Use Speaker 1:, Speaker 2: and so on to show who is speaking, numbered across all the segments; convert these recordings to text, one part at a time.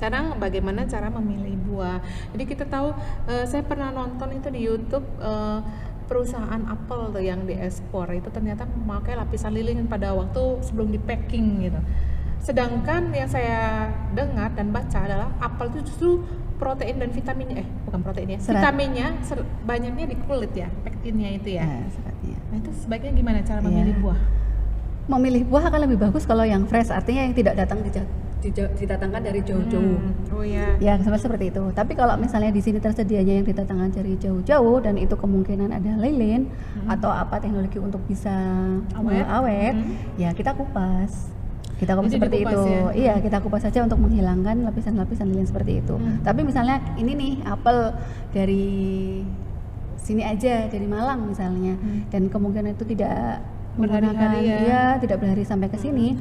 Speaker 1: Sekarang bagaimana cara memilih buah. Jadi kita tahu, saya pernah nonton itu di YouTube, perusahaan apel tuh yang diekspor itu ternyata memakai lapisan lilin pada waktu sebelum di packing gitu. Sedangkan yang saya dengar dan baca adalah apel itu justru protein dan vitaminnya, bukan protein ya, vitaminnya banyaknya di kulit ya, pektinnya itu ya.
Speaker 2: Seratnya.
Speaker 1: Nah itu sebaiknya gimana cara memilih buah?
Speaker 2: Memilih buah akan lebih bagus kalau yang fresh, artinya yang tidak datang didatangkan dari jauh-jauh.
Speaker 1: Oh ya.
Speaker 2: Ya seperti itu. Tapi kalau misalnya di sini tersedianya yang didatangkan dari jauh-jauh dan itu kemungkinan ada lilin atau apa teknologi untuk bisa awet, ya kita kupas. Kita kupas seperti itu. Ya? Iya, kita kupas saja untuk menghilangkan lapisan-lapisan lilin seperti itu. Tapi misalnya ini nih apel dari sini aja, dari Malang misalnya, dan kemungkinan itu tidak menggunakan tidak berhari sampai ke sini.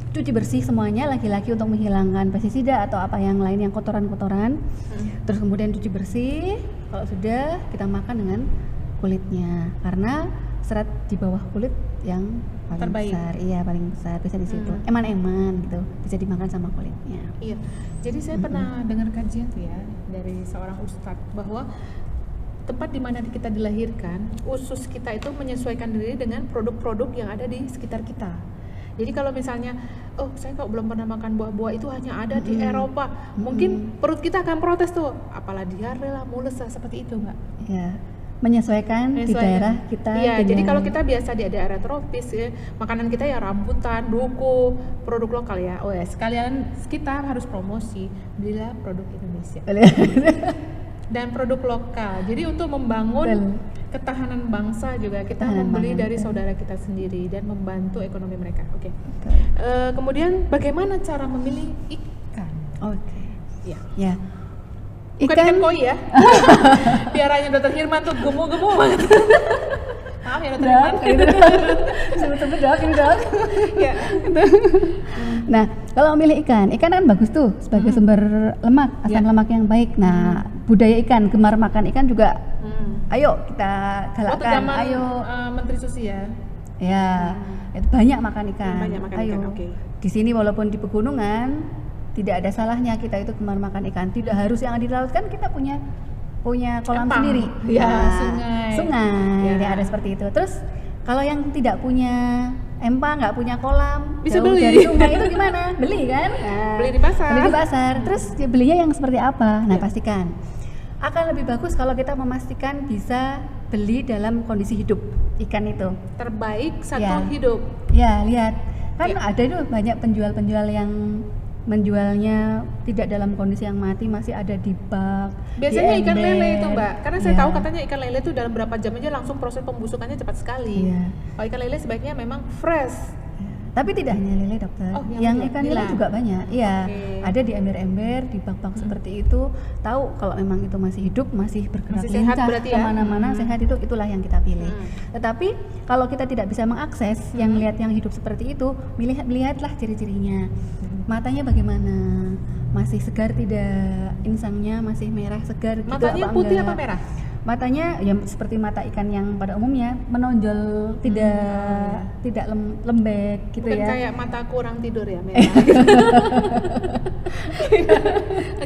Speaker 2: Cuci bersih semuanya laki-laki untuk menghilangkan pestisida atau apa yang lain yang kotoran-kotoran. Terus kemudian cuci bersih. Kalau sudah, kita makan dengan kulitnya karena serat di bawah kulit yang paling
Speaker 1: terbaik.
Speaker 2: Besar. Iya, paling besar bisa di situ. Eman-eman gitu, bisa dimakan sama kulitnya.
Speaker 1: Iya. Jadi saya pernah dengar kajian tuh ya dari seorang ustadz bahwa tempat di mana kita dilahirkan, usus kita itu menyesuaikan diri dengan produk-produk yang ada di sekitar kita. Jadi kalau misalnya, oh saya kok belum pernah makan buah-buah itu hanya ada di Eropa, mungkin perut kita akan protes tuh, apalah diare lah, mules lah, seperti itu Mbak.
Speaker 2: Iya, menyesuaikan di daerah kita.
Speaker 1: Iya, jadi kalau kita biasa di daerah tropis ya, makanan kita ya rambutan, duku, produk lokal ya. Oh ya, sekalian kita harus promosi, belilah produk Indonesia. Dan produk lokal. Jadi untuk membangun ketahanan bangsa juga kita membeli dari saudara kita sendiri dan membantu ekonomi mereka. Oke. Kemudian bagaimana cara memilih ikan?
Speaker 2: Oke. Ya.
Speaker 1: Bukan ikan koi ya. Piaranya Dr. Hirman tuh gemu-gemu banget. Maaf ya Dr. Hirman.
Speaker 2: Sebut-sebut dok. Ya. Nah, kalau memilih ikan kan bagus tuh sebagai sumber lemak, asam lemak yang baik. Nah, budaya ikan, gemar makan ikan juga. Ayo kita galakkan. Ayo.
Speaker 1: Menteri Susi ya.
Speaker 2: Ya, itu banyak makan ikan.
Speaker 1: Banyak makan
Speaker 2: ayo.
Speaker 1: Ikan. Okay.
Speaker 2: Di sini walaupun di pegunungan tidak ada salahnya kita itu gemar makan ikan. Tidak harus yang di laut, kan kita punya kolam sendiri.
Speaker 1: Ya,
Speaker 2: sungai. Ya, ada seperti itu. Terus kalau yang tidak punya empang, nggak punya kolam,
Speaker 1: bisa
Speaker 2: jauh
Speaker 1: beli
Speaker 2: dari sungai itu gimana? Beli kan? Nah,
Speaker 1: beli di pasar.
Speaker 2: Terus belinya yang seperti apa? Nah, pastikan akan lebih bagus kalau kita memastikan bisa beli dalam kondisi hidup ikan itu.
Speaker 1: Terbaik satu hidup.
Speaker 2: Ya, lihat. Kan ada itu banyak penjual-penjual yang menjualnya tidak dalam kondisi yang mati, masih ada di bak.
Speaker 1: Biasanya ikan lele itu Mbak, karena saya tahu katanya ikan lele itu dalam berapa jam aja langsung proses pembusukannya cepat sekali. Kalau ikan lele sebaiknya memang fresh.
Speaker 2: Tapi tidak hanya lele dokter, yang ikan nila juga banyak. Iya, ada di ember-ember, di bak-bak seperti itu. Tahu kalau memang itu masih hidup, masih bergerak lincah kemana-mana, sehat, itulah yang kita pilih. Tetapi kalau kita tidak bisa mengakses yang lihat yang hidup seperti itu, lihatlah ciri-cirinya. Matanya bagaimana? Masih segar tidak? Insangnya masih merah segar?
Speaker 1: Matanya putih apa merah?
Speaker 2: Matanya ya seperti mata ikan yang pada umumnya, menonjol, tidak lembek gitu.
Speaker 1: Bukan
Speaker 2: ya.
Speaker 1: Kayak mata kurang tidur ya merah.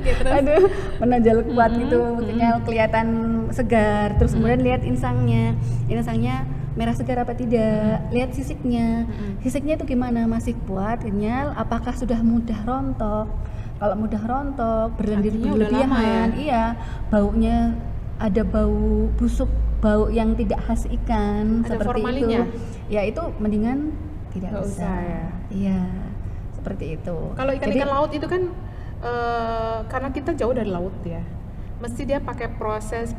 Speaker 1: Terus.
Speaker 2: Aduh, menonjol kuat gitu, kelihatan segar. Terus kemudian lihat insangnya merah segar apa tidak. Lihat sisiknya. Sisiknya itu gimana? Masih kuat, kenyal? Apakah sudah mudah rontok? Kalau mudah rontok, berlendir berlebihan, iya, baunya ada bau busuk, bau yang tidak khas ikan,
Speaker 1: ada
Speaker 2: seperti
Speaker 1: formalinya.
Speaker 2: itu. Ya itu mendingan tidak usah.
Speaker 1: Ya.
Speaker 2: Iya, seperti itu.
Speaker 1: Kalau ikan laut itu kan karena kita jauh dari laut ya, mesti dia pakai proses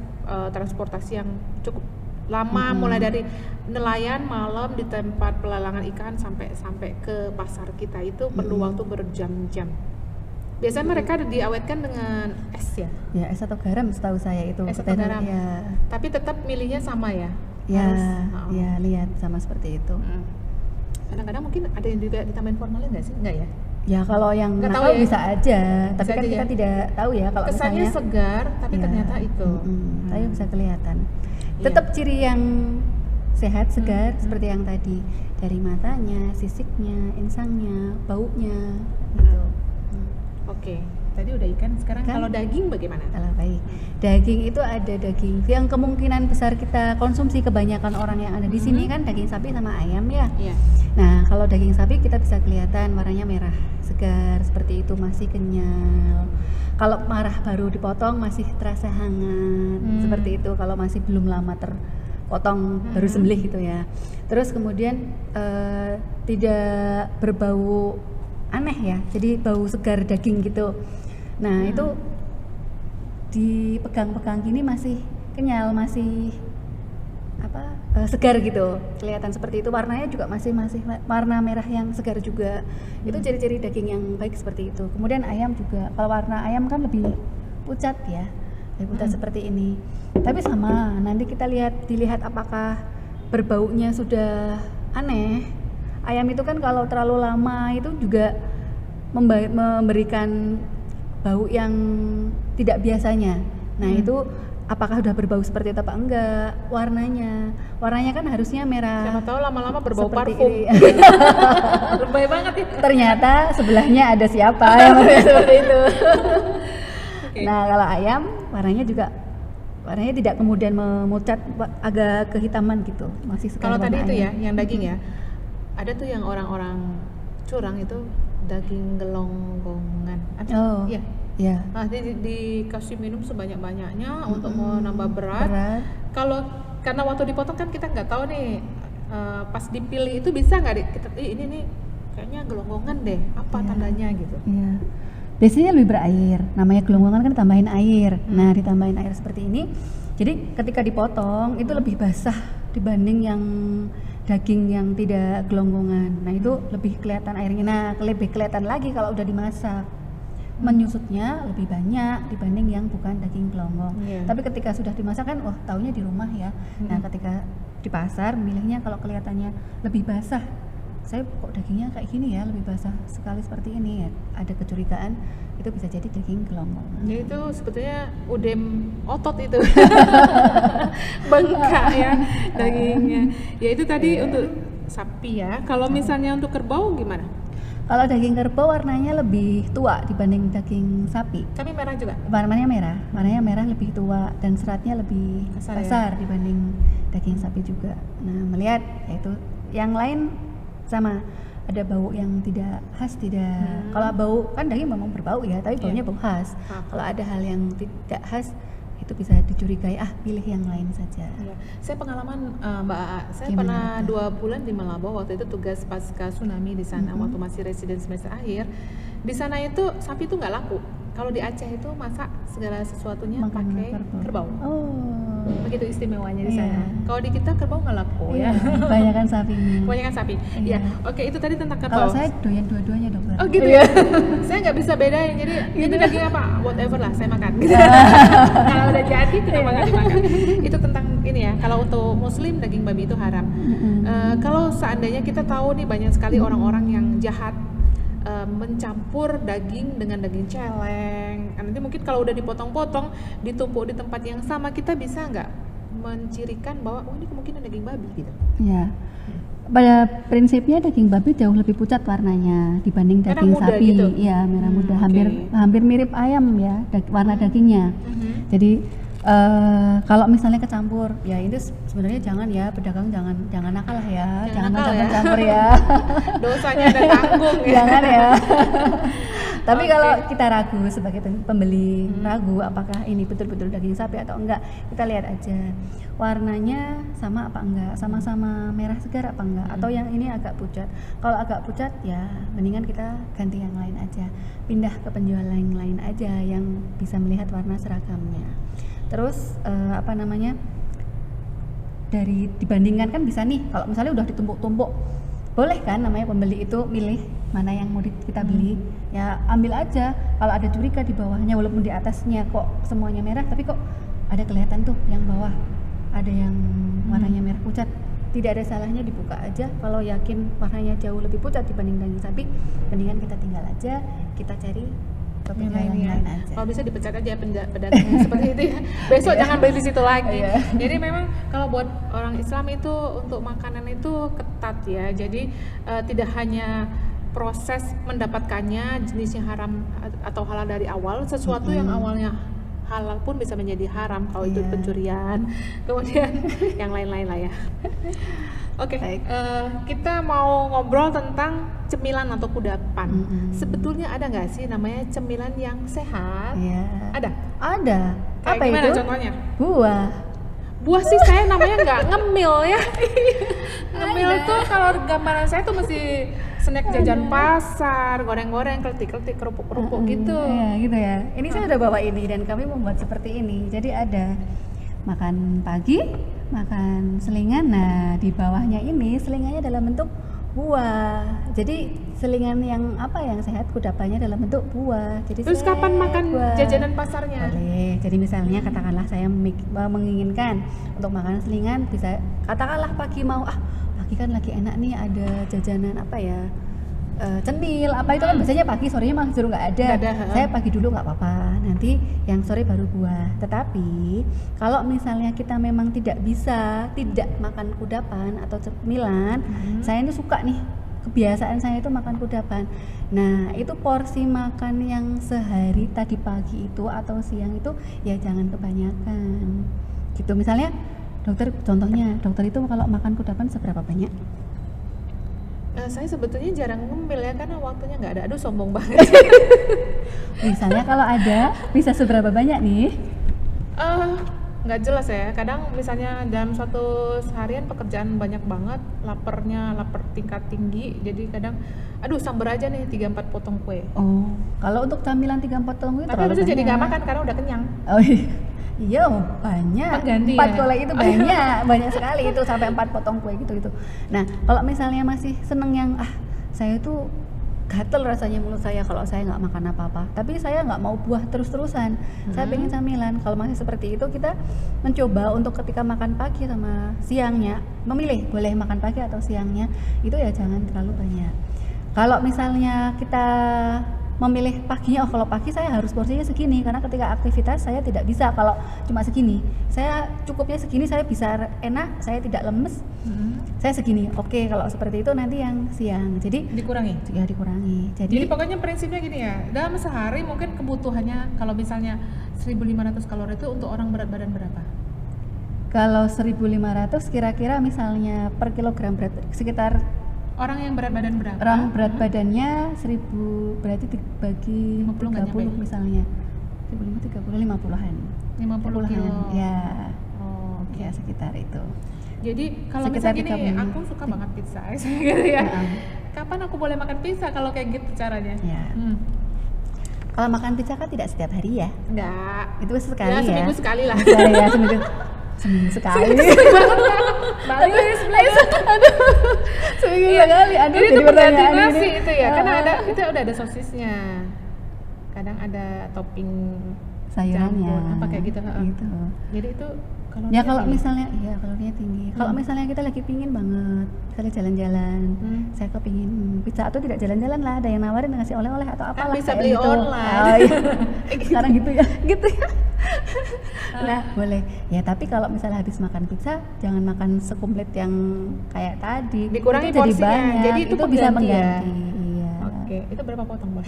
Speaker 1: transportasi yang cukup lama, mulai dari nelayan malam di tempat pelelangan ikan sampai ke pasar kita itu perlu waktu berjam-jam. Biasanya mereka diawetkan dengan es ya? Ya,
Speaker 2: es atau garam setahu saya itu.
Speaker 1: Es atau garam. Ya. Tapi tetap milihnya sama ya?
Speaker 2: Ya, ya lihat sama seperti itu.
Speaker 1: Kadang-kadang mungkin ada yang juga ditambahin formalin nggak sih? Enggak ya?
Speaker 2: Ya kalau yang nakal bisa aja, tapi kan kita tidak tahu ya kalau
Speaker 1: kesannya
Speaker 2: misalnya
Speaker 1: segar, tapi ternyata itu.
Speaker 2: Tapi bisa kelihatan. Tetap ciri yang sehat, segar seperti yang tadi, dari matanya, sisiknya, insangnya, baunya, gitu.
Speaker 1: Oke. tadi udah ikan, sekarang
Speaker 2: Kan?
Speaker 1: kalau daging bagaimana?
Speaker 2: Kalau baik, daging itu ada daging yang kemungkinan besar kita konsumsi kebanyakan orang yang ada di sini kan daging sapi sama ayam ya.
Speaker 1: Iya.
Speaker 2: Nah, kalau daging sapi kita bisa kelihatan warnanya merah, segar seperti itu, masih kenyal. Kalau marah baru dipotong masih terasa hangat, seperti itu. Kalau masih belum lama terpotong baru sembelih gitu ya. Terus kemudian tidak berbau aneh ya, jadi bau segar daging gitu. Nah, itu dipegang-pegang gini masih kenyal, masih segar gitu, kelihatan seperti itu. Warnanya juga masih warna merah yang segar juga. Itu ciri-ciri daging yang baik seperti itu. Kemudian ayam juga, kalau warna ayam kan lebih pucat ya, lebih pucat seperti ini. Tapi sama, nanti kita dilihat apakah berbaunya sudah aneh. Ayam itu kan kalau terlalu lama itu juga memberikan bau yang tidak biasanya. Nah, itu apakah udah berbau seperti itu apa enggak? Warnanya kan harusnya merah.
Speaker 1: Siapa tahu lama-lama berbau
Speaker 2: seperti
Speaker 1: parfum.
Speaker 2: ini.
Speaker 1: Lebay banget ya.
Speaker 2: Ternyata sebelahnya ada siapa yang seperti itu.
Speaker 1: Okay.
Speaker 2: Nah, kalau ayam warnanya tidak kemudian memucat, agak kehitaman gitu, masih segar.
Speaker 1: Kalau tadi
Speaker 2: warna
Speaker 1: itu ya,
Speaker 2: ayam.
Speaker 1: yang daging ya, ada tuh yang orang-orang curang itu daging gelonggongan.
Speaker 2: Oh,
Speaker 1: iya.
Speaker 2: Ya.
Speaker 1: Nah, dikasih minum sebanyak-banyaknya untuk menambah berat. Karena waktu dipotong kan kita nggak tahu nih, pas dipilih itu bisa nggak ini nih kayaknya gelonggongan deh, apa tandanya gitu.
Speaker 2: Iya. Biasanya lebih berair, namanya gelonggongan kan tambahin air. Nah, ditambahin air seperti ini, jadi ketika dipotong itu lebih basah dibanding yang daging yang tidak gelonggongan. Nah, itu lebih kelihatan airnya. Nah, lebih kelihatan lagi kalau udah dimasak, menyusutnya lebih banyak dibanding yang bukan daging gelonggong. Tapi ketika sudah dimasak kan, wah taunya di rumah ya. Nah, ketika di pasar milihnya kalau kelihatannya lebih basah, saya kok dagingnya kayak gini ya, lebih basah sekali seperti ini ya, ada kecurigaan itu bisa jadi daging gelonggong.
Speaker 1: Ya itu sebetulnya udem otot itu. Bengkak ya dagingnya. Ya itu tadi untuk sapi ya. Kalau misalnya untuk kerbau gimana?
Speaker 2: Kalau daging kerbau warnanya lebih tua dibanding daging sapi.
Speaker 1: Tapi merah juga?
Speaker 2: Warnanya merah lebih tua dan seratnya lebih besar dibanding daging sapi juga. Nah, melihat yaitu yang lain sama, ada bau yang tidak khas, kalau bau kan daging memang berbau ya, tapi baunya bau khas. Kalau ada hal yang tidak khas itu bisa dicurigai, pilih yang lain saja.
Speaker 1: Ya. Saya pengalaman Mbak Aa, saya
Speaker 2: Gimana?
Speaker 1: pernah 2 bulan di Malabo, waktu itu tugas pasca tsunami di sana, waktu masih residen semester akhir. Di sana itu sapi itu nggak laku. Kalau di Aceh itu masak segala sesuatunya pakai kerbau.
Speaker 2: Oh,
Speaker 1: begitu istimewanya di sana. Kalau di kita kerbau nggak laku ya.
Speaker 2: Kebanyakan sapinya.
Speaker 1: Kebanyakan sapi. Ya, oke, itu tadi tentang
Speaker 2: Kalau
Speaker 1: kerbau.
Speaker 2: saya doyan dua-duanya, dokter.
Speaker 1: Oh gitu ya. Saya nggak bisa bedain. Jadi ini daging apa? Whatever lah, saya makan. Kalau udah jadi kenapa nggak dimakan? Itu tentang ini ya. Kalau untuk Muslim daging babi itu haram. Kalau seandainya kita tahu nih banyak sekali orang-orang yang jahat mencampur daging dengan daging celeng. Nanti mungkin kalau udah dipotong-potong, ditumpuk di tempat yang sama, kita bisa nggak mencirikan bahwa ini kemungkinan daging babi gitu?
Speaker 2: Ya. Pada prinsipnya daging babi jauh lebih pucat warnanya dibanding
Speaker 1: Merah
Speaker 2: daging
Speaker 1: muda
Speaker 2: sapi.
Speaker 1: gitu?
Speaker 2: Iya, merah muda,
Speaker 1: Oke.
Speaker 2: hampir mirip ayam ya, warna dagingnya. Jadi kalau misalnya kecampur, ya ini sebenarnya jangan ya, pedagang jangan nakal lah ya, jangan campur ya.
Speaker 1: Dosanya udah tanggung ya.
Speaker 2: Jangan ya. Tapi kalau kita ragu sebagai pembeli, ragu apakah ini betul-betul daging sapi atau enggak, kita lihat aja warnanya sama apa enggak, sama-sama merah segar apa enggak, atau yang ini agak pucat. Kalau agak pucat ya mendingan kita ganti yang lain aja, pindah ke penjual yang lain aja yang bisa melihat warna seragamnya. Terus dari dibandingkan kan bisa nih, kalau misalnya udah ditumpuk-tumpuk, boleh kan namanya pembeli itu milih mana yang mau kita beli, ya ambil aja. Kalau ada curiga di bawahnya, walaupun di atasnya kok semuanya merah, tapi kok ada kelihatan tuh yang bawah ada yang warnanya merah pucat, tidak ada salahnya dibuka aja. Kalau yakin warnanya jauh lebih pucat dibanding daging sapi, mendingan kita tinggal aja, kita cari yang lain aja.
Speaker 1: Kalau bisa dipecat aja pedagang seperti itu ya. Besok jangan beli di situ lagi. Jadi memang kalau buat orang Islam itu untuk makanan itu ketat ya. Jadi tidak hanya proses mendapatkannya, jenisnya haram atau halal dari awal. Sesuatu yang awalnya halal pun bisa menjadi haram kalau itu pencurian, kemudian yang lain-lain lah ya. Oke, kita mau ngobrol tentang cemilan atau kudapan. Sebetulnya ada nggak sih namanya cemilan yang sehat? Ada.
Speaker 2: Kayak apa
Speaker 1: gimana
Speaker 2: itu?
Speaker 1: Contohnya?
Speaker 2: Buah
Speaker 1: sih saya namanya nggak ngemil ya. Ngemil tuh kalau gambaran saya tuh mesti snack jajan pasar, goreng-goreng, kletik-kletik, kerupuk-kerupuk gitu.
Speaker 2: Iya gitu ya. Ini saya udah bawa ini dan kami membuat seperti ini. Jadi ada makan pagi, makan selingan. Nah di bawahnya ini selingannya dalam bentuk buah. Jadi selingan yang sehat, kudapannya dalam bentuk buah. Jadi
Speaker 1: terus kapan makan
Speaker 2: buah.
Speaker 1: jajanan pasarnya?
Speaker 2: Boleh. Jadi misalnya katakanlah saya menginginkan untuk makan selingan, bisa katakanlah pagi mau pagi kan lagi enak nih ada jajanan cemil itu kan biasanya pagi, sorenya malah suruh nggak ada. Saya pagi dulu nggak apa-apa, nanti yang sore baru buah. Tetapi kalau misalnya kita memang tidak makan kudapan atau cemilan, saya ini suka nih, kebiasaan saya itu makan kudapan. Nah itu porsi makan yang sehari tadi pagi itu atau siang itu ya jangan kebanyakan gitu. Misalnya dokter itu kalau makan kudapan seberapa banyak?
Speaker 1: Saya sebetulnya jarang ngemil ya karena waktunya nggak ada. Aduh sombong banget.
Speaker 2: Misalnya kalau ada bisa seberapa banyak nih?
Speaker 1: Nggak jelas ya. Kadang misalnya dalam suatu seharian pekerjaan banyak banget, lapar tingkat tinggi. Jadi kadang sambar aja nih 3-4 potong kue.
Speaker 2: Oh, kalau untuk camilan 3-4 potong kue
Speaker 1: tapi habis itu jadi nggak makan karena udah kenyang.
Speaker 2: Oh iya banyak.
Speaker 1: Pengganti
Speaker 2: 4 kolak itu banyak sekali itu sampai 4 potong kue gitu. Nah kalau misalnya masih seneng yang saya tuh gatel rasanya mulut saya kalau saya nggak makan apa-apa, tapi saya nggak mau buah terus-terusan, saya pengen camilan. Kalau masih seperti itu kita mencoba untuk ketika makan pagi sama siangnya memilih boleh makan pagi atau siangnya itu ya jangan terlalu banyak. Kalau misalnya kita memilih paginya, kalau pagi saya harus porsinya segini karena ketika aktivitas saya tidak bisa kalau cuma segini, saya cukupnya segini, saya bisa enak, saya tidak lemes, saya segini. Oke, kalau seperti itu nanti yang siang jadi
Speaker 1: dikurangi. Jadi pokoknya prinsipnya gini ya, dalam sehari mungkin kebutuhannya kalau misalnya 1.500 kalori itu untuk orang berat badan berapa?
Speaker 2: Kalau 1.500 kira-kira misalnya per kilogram berat sekitar.
Speaker 1: Orang yang berat badan berapa?
Speaker 2: Orang berat badannya 1.000 berarti dibagi 30 misalnya. 1.530 50-an.
Speaker 1: 50 kilo.
Speaker 2: Ya.
Speaker 1: Oh,
Speaker 2: ya sekitar itu.
Speaker 1: Jadi kalau misalnya gini, aku suka banget pizza gitu ya. Kapan aku boleh makan pizza kalau kayak gitu caranya?
Speaker 2: Ya. Kalau makan pizza kan tidak setiap hari ya?
Speaker 1: Enggak.
Speaker 2: Itu sekali ya.
Speaker 1: Seminggu sekali lah.
Speaker 2: Seminggu sekali.
Speaker 1: Balik.
Speaker 2: Seminggu sekali.
Speaker 1: Jadi itu berganti nasi itu ya. Karena itu udah ada sosisnya. Kadang ada topping
Speaker 2: sayurannya.
Speaker 1: Apa kayak gitu.
Speaker 2: Gitu.
Speaker 1: Jadi itu
Speaker 2: kalau misalnya kalorinya tinggi. Kalau misalnya kita lagi pingin banget, misalnya jalan-jalan, saya kepingin pizza atau tidak jalan-jalan lah, ada yang nawarin ngasih oleh-oleh atau apalah
Speaker 1: bisa beli
Speaker 2: gitu.
Speaker 1: online.
Speaker 2: Sekarang gitu ya. Nah boleh ya, tapi kalau misalnya habis makan pizza jangan makan sekomplit yang kayak tadi,
Speaker 1: dikurangi
Speaker 2: itu jadi
Speaker 1: porsinya.
Speaker 2: banyak.
Speaker 1: Jadi itu
Speaker 2: bisa mengganti
Speaker 1: ya?
Speaker 2: Iya.
Speaker 1: Oke, itu berapa potong Bang?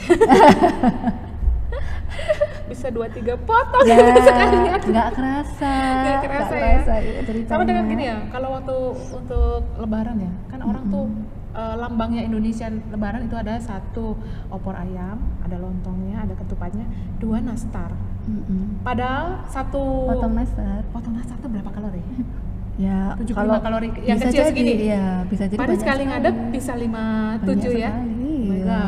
Speaker 1: Bisa 2-3 potong
Speaker 2: sekali nggak kerasa
Speaker 1: ya. Sama dengan gini ya, kalau waktu untuk lebaran ya kan orang tuh lambangnya Indonesia lebaran itu ada 1 opor ayam, ada lontongnya, ada ketupannya, 2 nastar. Padahal 1 potong nastar itu berapa kalori?
Speaker 2: Ya
Speaker 1: 75 kalori yang kecil jadi, segini.
Speaker 2: Iya, bisa jadi.
Speaker 1: Padahal sekali ngadep bisa 5-7 ya.
Speaker 2: Iya.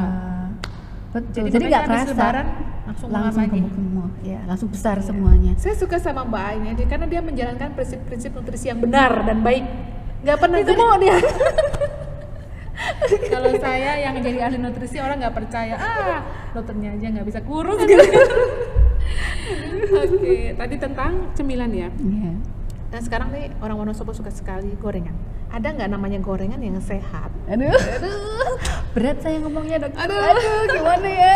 Speaker 2: Betul. Jadi nggak kerasa. Lebaran, langsung gemuk semua, ya langsung besar semuanya.
Speaker 1: Saya suka sama Mbak Ain ya, karena dia menjalankan prinsip-prinsip nutrisi yang benar dan baik. Nggak pernah gemuk dia. Kalau saya yang jadi ahli nutrisi orang nggak percaya, dokternya aja nggak bisa kurus gitu. Oke, tadi tentang cemilan ya.
Speaker 2: Iya.
Speaker 1: Nah sekarang nih orang Wonosobo suka sekali gorengan. Ada nggak namanya gorengan yang sehat?
Speaker 2: Aduh. Berat saya ngomongnya dok. Aduh gimana ya?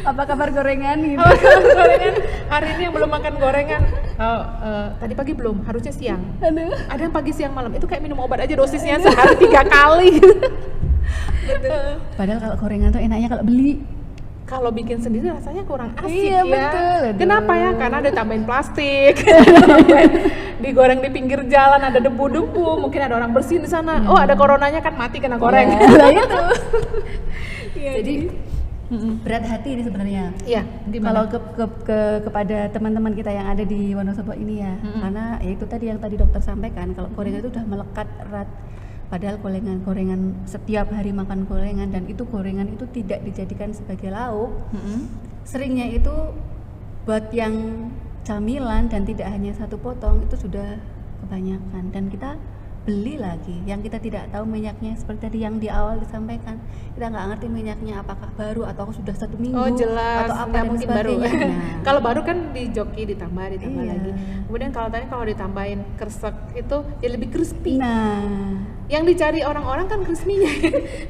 Speaker 2: Apa kabar gorengan gitu?
Speaker 1: Gorengan hari ini yang belum makan gorengan. Tadi pagi belum, harusnya siang.
Speaker 2: Aduh.
Speaker 1: Ada yang pagi siang malam. Itu kayak minum obat aja dosisnya sehari 3 kali.
Speaker 2: Padahal kalau gorengan tuh enaknya kalau beli.
Speaker 1: Kalau bikin sendiri rasanya kurang asik
Speaker 2: Iya,
Speaker 1: ya.
Speaker 2: betul. Aduh.
Speaker 1: Kenapa ya? Karena ada tambahin plastik. Digoreng di pinggir jalan ada debu-debu, mungkin ada orang bersihin di sana. Oh, ada coronanya kan mati kena goreng.
Speaker 2: Nah, itu.
Speaker 1: Iya,
Speaker 2: Jadi berat hati ini sebenarnya.
Speaker 1: Iya,
Speaker 2: Kalau
Speaker 1: gimana?
Speaker 2: kepada teman-teman kita yang ada di Wonosobo ini ya, karena ya itu tadi yang tadi dokter sampaikan, kalau gorengan itu udah melekat erat. Padahal gorengan setiap hari makan gorengan dan itu gorengan itu tidak dijadikan sebagai lauk. Seringnya itu buat yang camilan dan tidak hanya satu potong itu sudah kebanyakan dan kita beli lagi yang kita tidak tahu minyaknya seperti tadi yang di awal disampaikan, kita nggak ngerti minyaknya apakah baru atau sudah 1 minggu
Speaker 1: Oh jelas,
Speaker 2: atau apa
Speaker 1: nggak
Speaker 2: dan
Speaker 1: mungkin baru.
Speaker 2: sebagainya. Nah,
Speaker 1: Kalau baru kan dijoki ditambah
Speaker 2: Iya.
Speaker 1: lagi. Kemudian kalau tadi kalau ditambahin kresek itu jadi lebih crispy.
Speaker 2: nah
Speaker 1: Yang dicari orang-orang kan crispy-nya.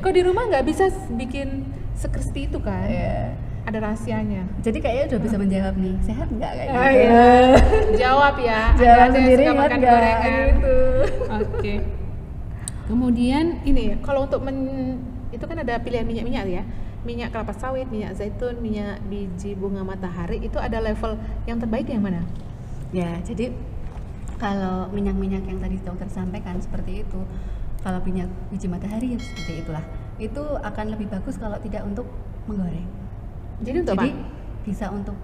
Speaker 1: Kok di rumah nggak bisa bikin se-crispy itu kan?
Speaker 2: ya.
Speaker 1: Ada rahasianya.
Speaker 2: Jadi kayaknya udah bisa menjawab nih, sehat nggak kayak
Speaker 1: Oh,
Speaker 2: gitu?
Speaker 1: iya. Jawab ya.
Speaker 2: Jawab
Speaker 1: Anda yang
Speaker 2: sendiri
Speaker 1: suka
Speaker 2: ingat
Speaker 1: makan
Speaker 2: nggak?
Speaker 1: gorengan.
Speaker 2: Gitu.
Speaker 1: Oke. Kemudian ini ya, kalau untuk itu kan ada pilihan minyak-minyak ya. Minyak kelapa sawit, minyak zaitun, minyak biji bunga matahari, itu ada level yang terbaik yang mana?
Speaker 2: Ya, jadi kalau minyak-minyak yang tadi dokter sampaikan seperti itu, kalau minyak biji matahari ya seperti itulah, itu akan lebih bagus kalau tidak untuk menggoreng.
Speaker 1: Jadi untuk
Speaker 2: Jadi
Speaker 1: apa?
Speaker 2: bisa untuk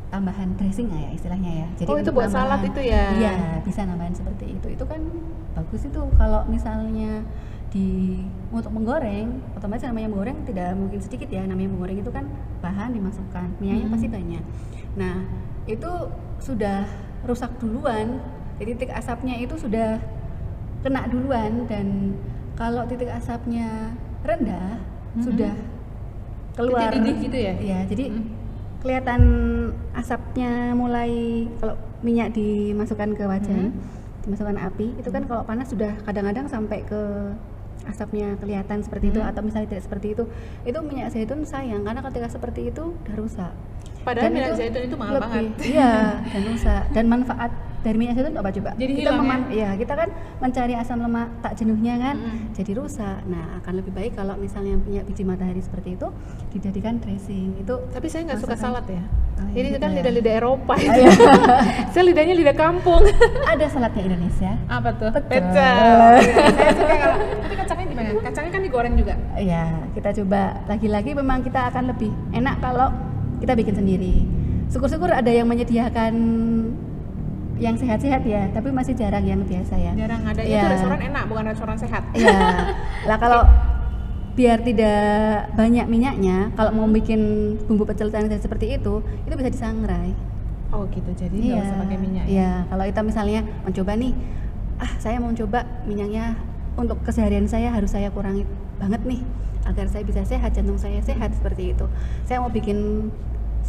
Speaker 2: tambahan dressing ya istilahnya ya. Jadi
Speaker 1: Oh, itu
Speaker 2: untuk
Speaker 1: buat salad itu ya?
Speaker 2: Iya, bisa nambahin seperti itu. Itu kan bagus itu kalau misalnya untuk menggoreng, otomatis namanya menggoreng tidak mungkin sedikit ya. Namanya menggoreng itu kan bahan dimasukkan, minyaknya pasti banyak. Nah, itu sudah rusak duluan. Jadi titik asapnya itu sudah kena duluan dan kalau titik asapnya rendah sudah keluar
Speaker 1: Titik-titik gitu ya?
Speaker 2: Iya, jadi kelihatan asapnya mulai kalau minyak dimasukkan ke wajan, dimasukkan api, itu kan kalau panas sudah kadang-kadang sampai ke asapnya kelihatan seperti itu atau misalnya tidak seperti itu minyak zaitun sayang karena ketika seperti itu udah rusak.
Speaker 1: Padahal
Speaker 2: Dan
Speaker 1: minyak zaitun itu mahal banget.
Speaker 2: Iya, dan rusak. Dan manfaat dari minyak zaitun apa coba?
Speaker 1: Jadi
Speaker 2: kita
Speaker 1: hilang
Speaker 2: kita kan mencari asam lemak tak jenuhnya kan, jadi rusak. Nah, akan lebih baik kalau misalnya minyak biji matahari seperti itu dijadikan dressing. Itu
Speaker 1: Tapi saya nggak suka
Speaker 2: masakan.
Speaker 1: salad ya.
Speaker 2: Oh, iya,
Speaker 1: Jadi itu
Speaker 2: gitu
Speaker 1: kan
Speaker 2: ya.
Speaker 1: lidah-lidah Eropa. Saya lidahnya lidah kampung.
Speaker 2: Ada saladnya Indonesia.
Speaker 1: Apa tuh?
Speaker 2: Betul.
Speaker 1: Pecel. Saya suka kalau. Tapi kacangnya gimana? Kacangnya kan digoreng juga.
Speaker 2: Ya, kita coba lagi-lagi memang kita akan lebih enak kalau kita bikin sendiri. Syukur-syukur ada yang menyediakan yang sehat-sehat ya, tapi masih jarang yang biasa ya.
Speaker 1: Jarang ada.
Speaker 2: Ya.
Speaker 1: Itu restoran enak, bukan restoran sehat.
Speaker 2: Iya. Lah kalau biar tidak banyak minyaknya, kalau mau bikin bumbu pecel dan seperti itu bisa disangrai.
Speaker 1: Oh gitu. Jadi nggak usah pakai minyak. Ya?
Speaker 2: Iya, kalau kita misalnya mencoba nih, saya mau coba minyaknya untuk keseharian saya harus saya kurangi banget nih agar saya bisa sehat, jantung saya sehat seperti itu. Saya mau bikin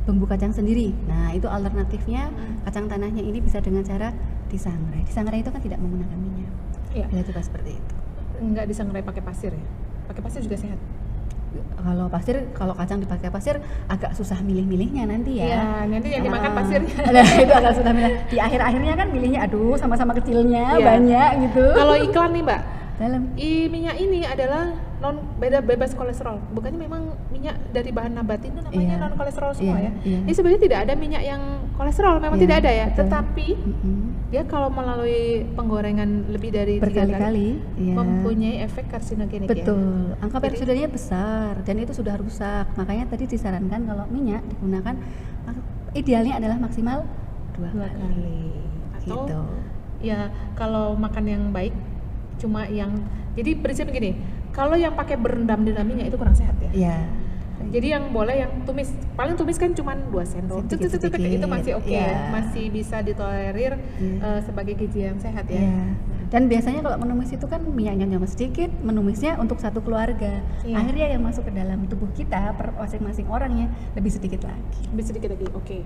Speaker 2: bumbu kacang sendiri. Nah, itu alternatifnya kacang tanahnya ini bisa dengan cara disangrai. Disangrai itu kan tidak menggunakan minyak.
Speaker 1: Iya.
Speaker 2: Kita coba seperti itu.
Speaker 1: Nggak disangrai pakai pasir ya? Pakai pasir juga sehat.
Speaker 2: Kalau kacang dipakai pasir agak susah milih-milihnya nanti ya.
Speaker 1: Iya, nanti yang dimakan pasirnya.
Speaker 2: Nah, itu agak susah milih. Di akhir-akhirnya kan milihnya aduh sama-sama kecilnya
Speaker 1: Iya.
Speaker 2: banyak gitu.
Speaker 1: Kalau iklan nih Mbak,
Speaker 2: Dalam.
Speaker 1: minyak ini adalah bebas kolesterol. Bukannya memang minyak dari bahan nabati itu namanya
Speaker 2: Iya.
Speaker 1: non kolesterol semua
Speaker 2: Iya,
Speaker 1: ya.
Speaker 2: iya.
Speaker 1: Ini sebenarnya tidak ada minyak yang kolesterol, memang
Speaker 2: Iya,
Speaker 1: tidak ada ya.
Speaker 2: betul.
Speaker 1: Tetapi dia kalau melalui penggorengan lebih dari 3 kali
Speaker 2: Berkali-kali, iya.
Speaker 1: mempunyai efek karsinogenik ya.
Speaker 2: Betul. Angka
Speaker 1: Jadi-
Speaker 2: persudanya besar dan itu sudah rusak. Makanya tadi disarankan kalau minyak digunakan idealnya adalah maksimal 2
Speaker 1: 2
Speaker 2: kali.
Speaker 1: kali. Atau
Speaker 2: Gitu.
Speaker 1: ya kalau makan yang baik cuma yang jadi prinsip begini, kalau yang pakai berendam di dalam minyak itu kurang sehat ya.
Speaker 2: Iya.
Speaker 1: Jadi yang boleh yang tumis, paling tumis kan cuma 2 sendok.
Speaker 2: Sedikit-sedikit,
Speaker 1: Itu masih oke,
Speaker 2: iya.
Speaker 1: masih bisa ditolerir sebagai gizi yang sehat ya.
Speaker 2: Iya. Dan biasanya kalau menumis itu kan minyaknya cuma sedikit, menumisnya untuk satu keluarga.
Speaker 1: Iya.
Speaker 2: Akhirnya yang masuk ke dalam tubuh kita per masing-masing orangnya lebih sedikit lagi.
Speaker 1: Lebih sedikit lagi, oke.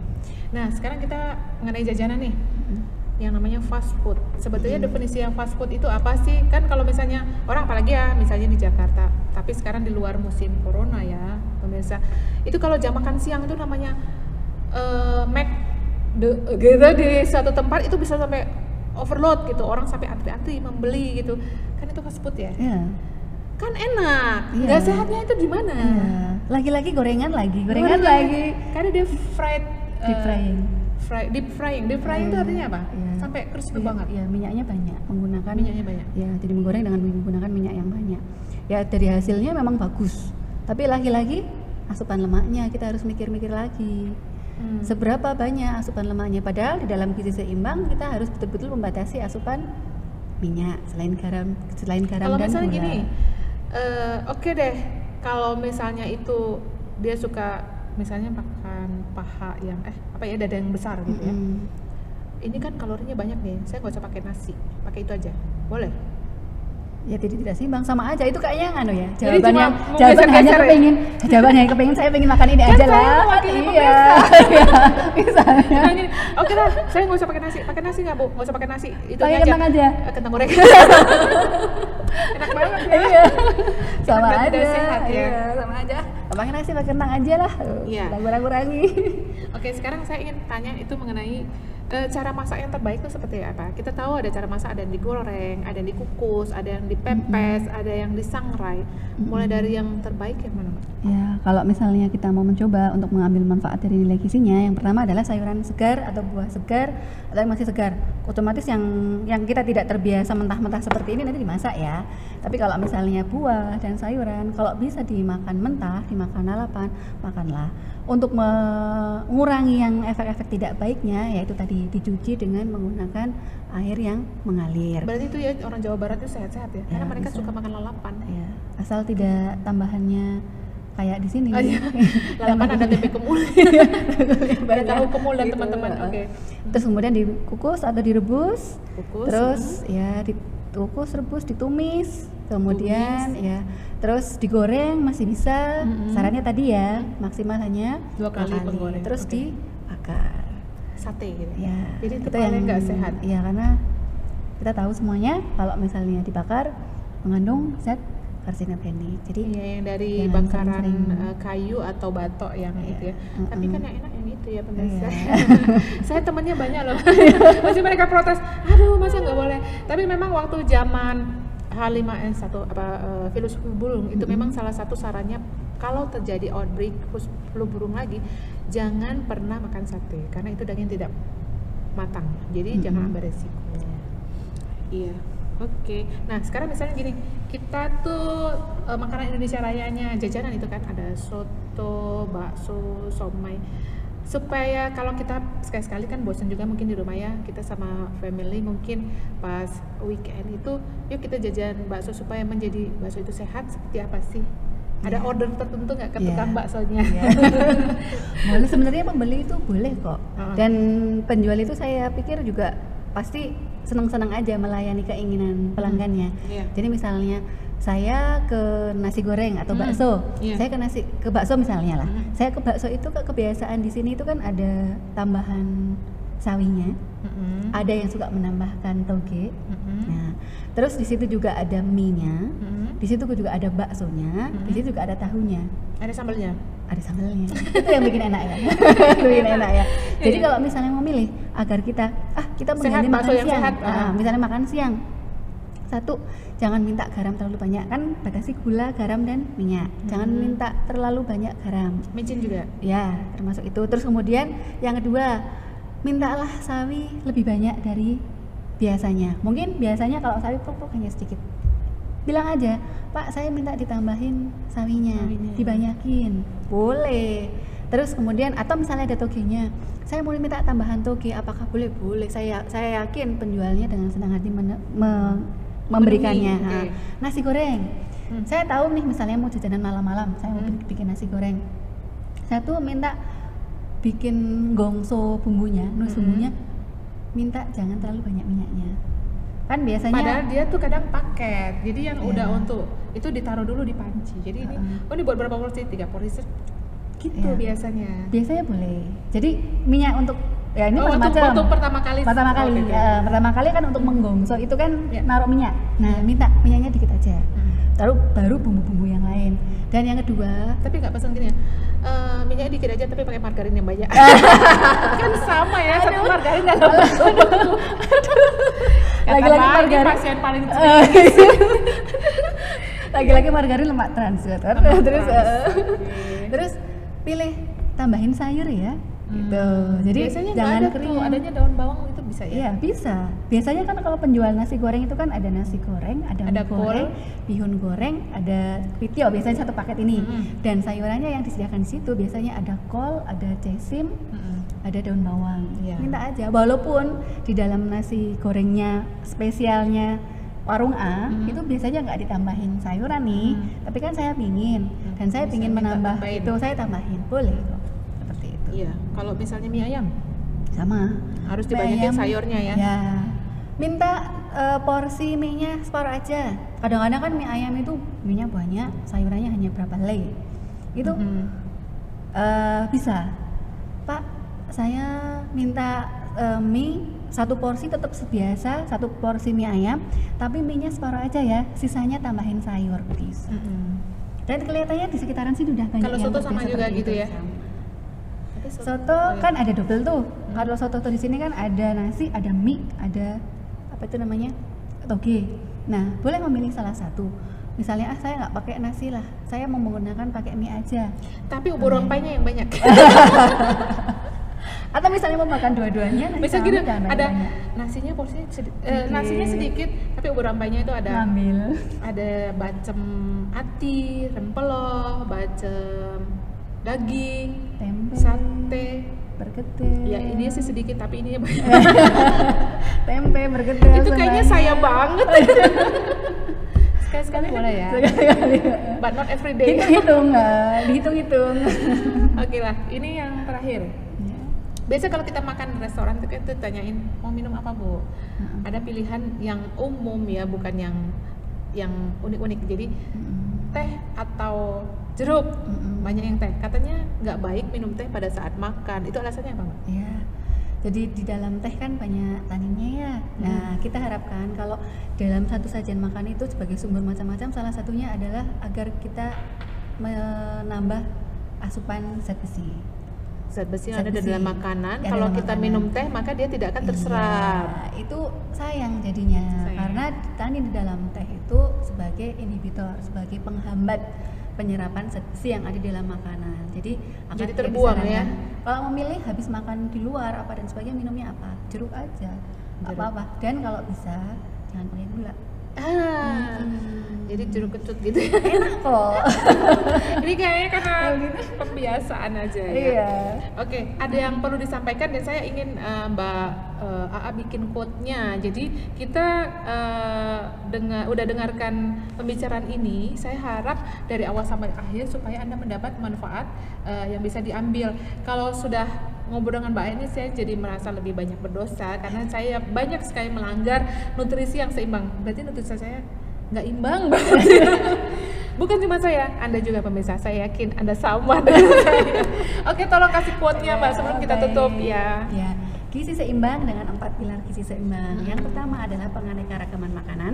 Speaker 1: Nah sekarang kita mengenai jajanan nih, yang namanya fast food. Sebetulnya definisi yang fast food itu apa sih? Kan kalau misalnya orang apalagi ya, misalnya di Jakarta, tapi sekarang di luar musim corona ya, pemirsa. Itu kalau jam makan siang itu namanya gitu di suatu tempat itu bisa sampai overload gitu, orang sampai antri-antri membeli gitu. Kan itu fast food ya.
Speaker 2: Iya.
Speaker 1: kan enak.
Speaker 2: Iya.
Speaker 1: Nggak sehatnya itu di mana?
Speaker 2: Iya. Lagi-lagi gorengan lagi.
Speaker 1: Karena dia fried,
Speaker 2: Deep frying.
Speaker 1: deep frying itu artinya apa?
Speaker 2: Iya.
Speaker 1: Sampai crispy banget.
Speaker 2: Ya, minyaknya banyak, menggunakan
Speaker 1: Minyaknya banyak.
Speaker 2: Ya, jadi menggoreng dengan menggunakan minyak yang banyak. Ya, dari hasilnya memang bagus. Tapi lagi-lagi asupan lemaknya kita harus mikir-mikir lagi. Seberapa banyak asupan lemaknya? Padahal di dalam gizi seimbang kita harus betul-betul membatasi asupan minyak selain garam
Speaker 1: Kalau
Speaker 2: dan
Speaker 1: misalnya
Speaker 2: gula.
Speaker 1: gini, oke deh, kalau misalnya itu dia suka misalnya makan paha yang dada yang besar gitu ya. Ini kan kalorinya banyak nih, saya nggak usah pakai nasi, pakai itu aja, boleh?
Speaker 2: Ya tidak seimbang, sama aja itu kayaknya ya.
Speaker 1: Jadi
Speaker 2: Jawabannya
Speaker 1: cuma
Speaker 2: jawaban hanya
Speaker 1: geser-geser ya?
Speaker 2: kepengin, jawabannya kepengin saya pengen makan ini
Speaker 1: Kan
Speaker 2: aja
Speaker 1: saya
Speaker 2: lah.
Speaker 1: mewakili
Speaker 2: Iya. Iya, misalnya.
Speaker 1: Nah, gini, oke lah, saya nggak usah pakai nasi nggak bu? Nggak usah pakai nasi, itu
Speaker 2: Pakai kentang aja.
Speaker 1: Kentang goreng. Enak banget ya.
Speaker 2: Iya. Sama
Speaker 1: berarti
Speaker 2: aja.
Speaker 1: udah sehat ya.
Speaker 2: Iya, sama aja. Pakai nasi pakai kentang aja lah.
Speaker 1: Iya.
Speaker 2: Kurang-kurangi.
Speaker 1: Oke, sekarang saya ingin tanya itu mengenai cara masak yang terbaik itu seperti apa? Kita tahu ada cara masak, ada yang digoreng, ada yang dikukus, ada yang dipepes, ada yang disangrai. Mulai dari yang terbaik yang mana, Mbak?
Speaker 2: Ya, kalau misalnya kita mau mencoba untuk mengambil manfaat dari nilai gizinya, yang pertama adalah sayuran segar atau buah segar atau yang masih segar. Otomatis yang kita tidak terbiasa mentah-mentah seperti ini nanti dimasak ya. Tapi kalau misalnya buah dan sayuran, kalau bisa dimakan mentah, dimakan lalapan, makanlah. Untuk mengurangi yang efek-efek tidak baiknya, yaitu tadi dicuci dengan menggunakan air yang mengalir.
Speaker 1: Berarti itu ya orang Jawa Barat itu sehat-sehat ya? Karena
Speaker 2: Ya,
Speaker 1: mereka
Speaker 2: bisa.
Speaker 1: suka makan lalapan.
Speaker 2: Ya, asal tidak tambahannya kayak di sini.
Speaker 1: Oh, iya. Lalapan ada tempe kemul. Ada tahu kemul dan
Speaker 2: Gitu.
Speaker 1: teman-teman. Oke.
Speaker 2: Terus kemudian dikukus atau direbus.
Speaker 1: Kukus.
Speaker 2: Terus ya dikukus, rebus, ditumis. Kemudian ya terus digoreng masih bisa. Sarannya tadi ya maksimal hanya
Speaker 1: 2 kali penggoreng.
Speaker 2: Terus
Speaker 1: Oke.
Speaker 2: dibakar.
Speaker 1: Sate gitu.
Speaker 2: Ya.
Speaker 1: Jadi itu paling nggak sehat.
Speaker 2: Iya, karena kita tahu semuanya kalau misalnya dibakar mengandung zat karsinogenik. Jadi
Speaker 1: Iya, yang dari
Speaker 2: jangan
Speaker 1: bakaran
Speaker 2: sering-sering.
Speaker 1: kayu atau batok yang itu ya. Tapi kan yang enak yang itu ya pemirsa.
Speaker 2: Iya.
Speaker 1: Saya temennya banyak loh. Masih mereka protes. Aduh, masa nggak boleh. Tapi memang waktu zaman H5N1 filosofi burung itu memang salah satu sarannya kalau terjadi outbreak flu burung lagi, jangan pernah makan sate karena itu daging tidak matang. Jadi jangan ambil resiko. Iya. Oke. Nah, sekarang misalnya gini, kita tuh makanan Indonesia Rayanya jajanan itu kan ada soto, bakso, somai. Supaya kalau kita sekali-sekali kan bosan juga mungkin di rumah ya, kita sama family mungkin pas weekend itu yuk kita jajan bakso supaya menjadi bakso itu sehat, seperti apa sih? Ada order tertentu nggak ke tukang baksonya?
Speaker 2: Boleh, sebenarnya pembeli itu boleh kok.
Speaker 1: Uh-uh.
Speaker 2: Dan penjual itu saya pikir juga pasti senang-senang aja melayani keinginan pelanggannya.
Speaker 1: Iya.
Speaker 2: Jadi misalnya saya ke nasi goreng atau bakso,
Speaker 1: Iya.
Speaker 2: saya ke bakso misalnya lah. Saya ke bakso itu kebiasaan di sini itu kan ada tambahan sawinya. Ada yang suka menambahkan toge. Nah, terus di situ juga ada mie-nya. Di situ juga ada baksonya. Di situ juga ada tahunya.
Speaker 1: Ada sambelnya?
Speaker 2: Ada sambelnya. Itu yang bikin enak ya. Itu bikin enak ya. Jadi kalau misalnya mau milih agar kita
Speaker 1: Sehat,
Speaker 2: mengganti
Speaker 1: bakso
Speaker 2: makan
Speaker 1: yang
Speaker 2: siang.
Speaker 1: sehat.
Speaker 2: Misalnya makan siang. Satu, jangan minta garam terlalu banyak, kan batasi gula, garam dan minyak. Jangan minta terlalu banyak garam.
Speaker 1: Micin juga?
Speaker 2: Ya, termasuk itu. Terus kemudian yang kedua, mintalah sawi lebih banyak dari biasanya. Mungkin biasanya kalau sawi pupuk hanya sedikit. Bilang aja, Pak, saya minta ditambahin sawinya. Dibanyakin. Boleh. Terus kemudian atau misalnya ada togenya, saya mau minta tambahan toge, apakah boleh? Boleh. Saya yakin penjualnya dengan senang hati memberikannya.
Speaker 1: Oke.
Speaker 2: Nasi goreng. Saya tahu nih misalnya mau jajanan malam-malam, saya mau bikin nasi goreng. Saya tuh minta bikin gongso bumbunya, nus bumbunya, minta jangan terlalu banyak minyaknya. Kan biasanya
Speaker 1: Padahal dia tuh kadang paket, jadi yang udah untuk itu ditaruh dulu di panci. Jadi ini buat berapa porsi? 3 porsi gitu biasanya.
Speaker 2: Biasanya boleh. Jadi minyak untuk ya ini macam-macam.
Speaker 1: Untuk pertama kali. Oke.
Speaker 2: Pertama kali kan untuk menggongso itu kan naruh minyak. Nah, minta minyaknya dikit aja. Baru bumbu-bumbu yang lain. Dan yang kedua,
Speaker 1: Tapi nggak pesan gini ya, minyaknya dikit aja tapi pakai margarin yang banyak. Kan sama ya, satu margarin dalam
Speaker 2: Lagi-lagi margarin.
Speaker 1: pasien paling
Speaker 2: Lagi-lagi margarin lemak trans ya kan? Terus terus pilih tambahin sayur ya. Gitu. Jadi
Speaker 1: biasanya
Speaker 2: jangan
Speaker 1: ada
Speaker 2: kering.
Speaker 1: tuh, adanya daun bawang itu bisa ya?
Speaker 2: Iya bisa. Biasanya kan kalau penjual nasi goreng itu kan ada nasi goreng, ada mie
Speaker 1: kol,
Speaker 2: goreng, bihun goreng, ada kwitiau biasanya satu paket ini. Dan sayurannya yang disediakan di situ biasanya ada kol, ada cesim, ada daun bawang. Minta aja. Walaupun di dalam nasi gorengnya spesialnya warung A itu biasanya nggak ditambahin sayuran nih, tapi kan saya pingin dan saya pingin menambah itu, saya tambahin boleh kok. Seperti itu.
Speaker 1: Iya. Kalau misalnya mie ayam
Speaker 2: sama
Speaker 1: harus dibanyakin sayurnya ya.
Speaker 2: Ya. Minta porsi mie-nya separuh aja. Kadang-kadang kan mie ayam itu mie-nya banyak, sayurannya hanya berapa helai. Itu bisa. Pak, saya minta mie satu porsi tetap sebiasa, satu porsi mie ayam, tapi mie-nya separuh aja ya, sisanya tambahin sayur bisa. Dan kelihatannya di sekitaran sini udah banyak.
Speaker 1: Kalau soto sama juga gitu ya.
Speaker 2: Soto kan ada double tuh. Kalau soto tuh di sini kan ada nasi, ada mie, ada apa itu namanya? Toge. Nah, boleh memilih salah satu. Misalnya saya nggak pakai nasi lah, saya mau menggunakan pakai mie aja.
Speaker 1: Tapi ubur rompainya yang banyak.
Speaker 2: Atau misalnya mau makan dua-duanya,
Speaker 1: bisa gitu ada nasinya porsinya nasinya sedikit, tapi ubur rompainya itu ada ada bacem ati, rempelo, bacem daging,
Speaker 2: tempe,
Speaker 1: sate,
Speaker 2: bergetil.
Speaker 1: Ya ini sih sedikit tapi ininya banyak.
Speaker 2: Tempe, bergetil.
Speaker 1: Itu kayaknya saya banget. Sekali-sekali boleh ya.
Speaker 2: Sekali-sekali.
Speaker 1: But not every day.
Speaker 2: Hitung-hitung nggak, dihitung-hitung.
Speaker 1: Oke lah, ini yang terakhir. Biasa kalau kita makan di restoran tuh kita tanyain mau minum apa Bu? Ada pilihan yang umum ya, bukan yang unik-unik. Jadi teh atau jeruk, banyak yang teh. Katanya nggak baik minum teh pada saat makan. Itu alasannya apa Mbak?
Speaker 2: Iya. Jadi di dalam teh kan banyak taninnya ya. Nah, kita harapkan kalau dalam satu sajian makan itu sebagai sumber macam-macam, salah satunya adalah agar kita menambah asupan zat besi.
Speaker 1: Zat besi yang ada di dalam makanan. Kalau kita minum teh maka dia tidak akan terserap.
Speaker 2: Iya, itu sayang jadinya. Karena tanin di dalam teh itu sebagai inhibitor, sebagai penghambat penyerapan zat besi yang ada di dalam makanan. Jadi
Speaker 1: terbuang ya.
Speaker 2: Kalau memilih habis makan di luar apa dan sebagainya, minumnya apa? Jeruk aja. Apa-apa. Dan kalau bisa jangan pakai gula.
Speaker 1: Jadi jeruk kecut gitu.
Speaker 2: Enak kok.
Speaker 1: Ini kayaknya karena pembiasaan aja ya.
Speaker 2: Iya.
Speaker 1: Oke, ada yang perlu disampaikan dan saya ingin Mbak AA bikin quote-nya. Jadi kita udah dengarkan pembicaraan ini, saya harap dari awal sampai akhir supaya Anda mendapat manfaat yang bisa diambil. Kalau sudah ngobrol dengan Mbak ini, saya jadi merasa lebih banyak berdosa karena saya banyak sekali melanggar nutrisi yang seimbang. Berarti nutrisi saya nggak imbang banget. Bukan cuma saya, Anda juga pemirsa, saya yakin Anda sama dengan saya. Oke, tolong kasih quote-nya Mbak sebelum kita tutup ya.
Speaker 2: Ya, gizi seimbang dengan 4 pilar gizi seimbang. Yang pertama adalah penganeka-ragaman makanan.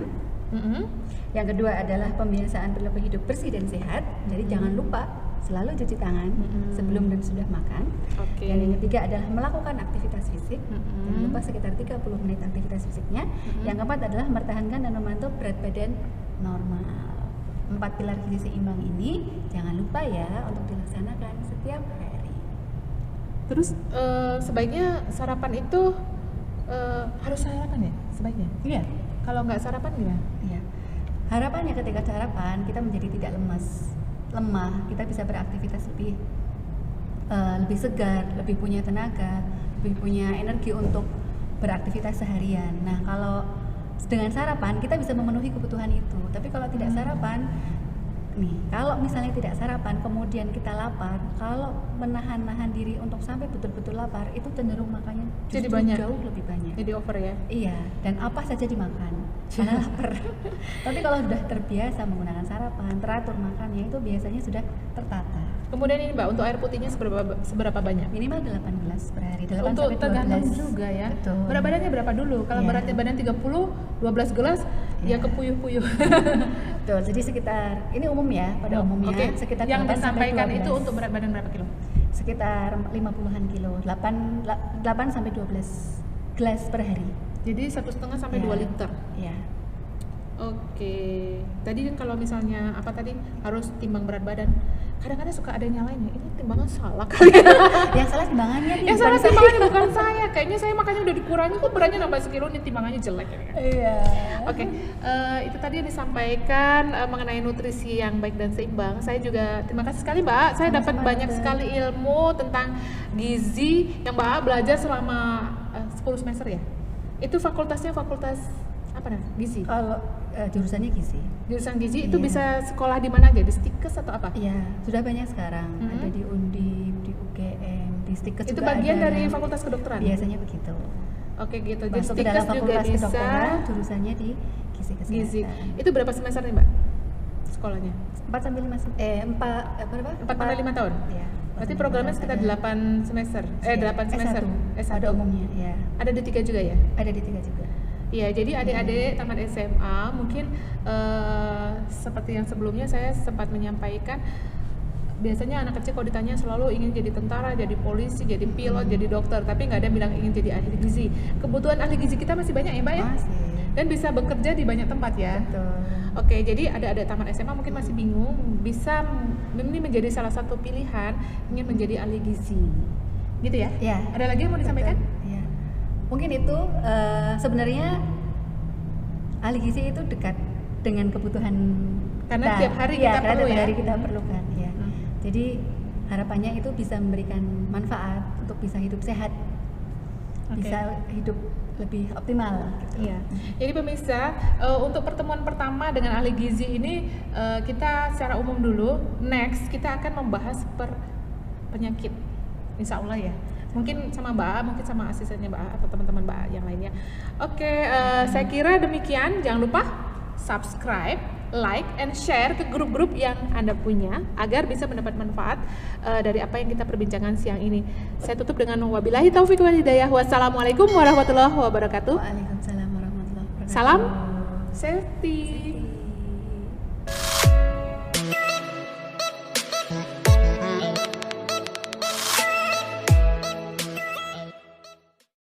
Speaker 2: Yang kedua adalah pembiasaan berlaku hidup bersih dan sehat. Jadi jangan lupa selalu cuci tangan sebelum dan sudah makan. Dan yang ketiga adalah melakukan aktivitas fisik. Jangan lupa sekitar 30 menit aktivitas fisiknya. Yang keempat adalah mempertahankan dan memantau berat badan normal. 4 pilar gizi seimbang ini jangan lupa ya untuk dilaksanakan setiap hari.
Speaker 1: Terus sebaiknya sarapan itu harus sarapan ya sebaiknya?
Speaker 2: Iya.
Speaker 1: Kalau nggak sarapan gimana?
Speaker 2: Iya. Harapannya ketika sarapan kita menjadi tidak lemah, kita bisa beraktivitas lebih segar, lebih punya tenaga, lebih punya energi untuk beraktivitas seharian. Nah, kalau dengan sarapan kita bisa memenuhi kebutuhan itu. Tapi kalau tidak sarapan, kalau misalnya tidak sarapan kemudian kita lapar, kalau menahan diri untuk sampai betul-betul lapar, itu cenderung makannya
Speaker 1: jadi banyak,
Speaker 2: jauh lebih banyak.
Speaker 1: Jadi over ya?
Speaker 2: Iya, dan apa saja dimakan karena lapar. Tapi kalau sudah terbiasa menggunakan sarapan, teratur makannya, itu biasanya sudah tertata.
Speaker 1: Kemudian ini Mbak, untuk air putihnya seberapa banyak?
Speaker 2: Minimal 8 gelas per hari. 8
Speaker 1: untuk
Speaker 2: sampai 12
Speaker 1: tergantung juga ya.
Speaker 2: Betul.
Speaker 1: Berat badannya berapa dulu? Kalau beratnya badan 30, 12 gelas ya kepuyuh-puyuh.
Speaker 2: Betul. Jadi sekitar, ini umum ya, pada umumnya sekitar
Speaker 1: yang disampaikan itu untuk berat badan berapa kilo?
Speaker 2: Sekitar 50-an kilo. 8 sampai 12 gelas per hari.
Speaker 1: Jadi 1,5 sampai 2 liter.
Speaker 2: Iya.
Speaker 1: Oke. Tadi kan kalau misalnya apa tadi harus timbang berat badan. Kadang-kadang suka ada yang lainnya. Ini timbangan salah kali.
Speaker 2: Yang salah timbangannya nih.
Speaker 1: Yang
Speaker 2: bukan
Speaker 1: salah
Speaker 2: saya.
Speaker 1: timbangannya bukan saya. Kayaknya saya makanya udah dikurangi kok beratnya nambah sekilo, nih timbangannya jelek ya.
Speaker 2: Iya.
Speaker 1: Oke, itu tadi yang disampaikan mengenai nutrisi yang baik dan seimbang. Saya juga terima kasih sekali Mbak. Saya dapat
Speaker 2: Sama-sama,
Speaker 1: banyak
Speaker 2: Tante.
Speaker 1: sekali ilmu tentang gizi yang Mbak belajar selama 10 semester ya. Itu fakultasnya fakultas apa namanya? Gizi.
Speaker 2: Kalau jurusannya gizi.
Speaker 1: Jurusan gizi itu
Speaker 2: Iya.
Speaker 1: bisa sekolah di mana aja? Di Stikes atau apa?
Speaker 2: Iya, sudah banyak sekarang.
Speaker 1: Mhm.
Speaker 2: Ada di Undip, di UGM, di Stikes
Speaker 1: Itu
Speaker 2: juga
Speaker 1: bagian
Speaker 2: ada
Speaker 1: dari
Speaker 2: yang-
Speaker 1: fakultas kedokteran.
Speaker 2: Biasanya begitu.
Speaker 1: Oke gitu. Jadi
Speaker 2: Masuk ke dalam
Speaker 1: Stikes juga
Speaker 2: fakultas
Speaker 1: bisa
Speaker 2: kedokteran, jurusannya di gizi kesehatan.
Speaker 1: gizi. Itu berapa semester nih Mbak? Sekolahnya?
Speaker 2: 4 sampai 5 4 berapa?
Speaker 1: 4 sampai 5 tahun?
Speaker 2: Iya.
Speaker 1: Berarti programnya sekitar 8 semester. 8 semester.
Speaker 2: S1 pada umumnya, ya.
Speaker 1: Ada D3 juga ya?
Speaker 2: Ada di 3 juga.
Speaker 1: Iya, jadi adik-adik tamat SMA mungkin seperti yang sebelumnya saya sempat menyampaikan, biasanya anak kecil kalau ditanya selalu ingin jadi tentara, jadi polisi, jadi pilot, jadi dokter, tapi nggak ada yang bilang ingin jadi ahli gizi. Kebutuhan ahli gizi kita masih banyak ya Mbak ya?
Speaker 2: Masih.
Speaker 1: Dan bisa bekerja di banyak tempat ya?
Speaker 2: Betul.
Speaker 1: Oke, jadi ada tamat SMA mungkin masih bingung, bisa ini menjadi salah satu pilihan ingin menjadi ahli gizi, gitu ya?
Speaker 2: Ya.
Speaker 1: Ada lagi yang mau disampaikan?
Speaker 2: Iya. Mungkin itu sebenarnya ahli gizi itu dekat dengan kebutuhan
Speaker 1: Karena
Speaker 2: kita.
Speaker 1: tiap hari
Speaker 2: Iya,
Speaker 1: kita
Speaker 2: karena
Speaker 1: perlu
Speaker 2: tiap
Speaker 1: ya.
Speaker 2: hari kita perlukan, ya.
Speaker 1: Hmm.
Speaker 2: Jadi harapannya itu bisa memberikan manfaat untuk bisa hidup sehat,
Speaker 1: Oke.
Speaker 2: bisa hidup lebih optimal. Gitu.
Speaker 1: Iya. Jadi pemirsa, untuk pertemuan pertama dengan ahli gizi ini kita secara umum dulu. Next kita akan membahas per penyakit, insya Allah ya. Mungkin sama Mbak A, mungkin sama asistennya Mbak A atau teman-teman Mbak A yang lainnya. Oke, saya kira demikian. Jangan lupa subscribe, like, and share ke grup-grup yang Anda punya agar bisa mendapat manfaat dari apa yang kita perbincangkan siang ini. Saya tutup dengan wabillahi taufiq wal hidayah. Wassalamualaikum warahmatullahi wabarakatuh.
Speaker 2: Waalaikumsalam warahmatullahi wabarakatuh.
Speaker 1: Salam safety.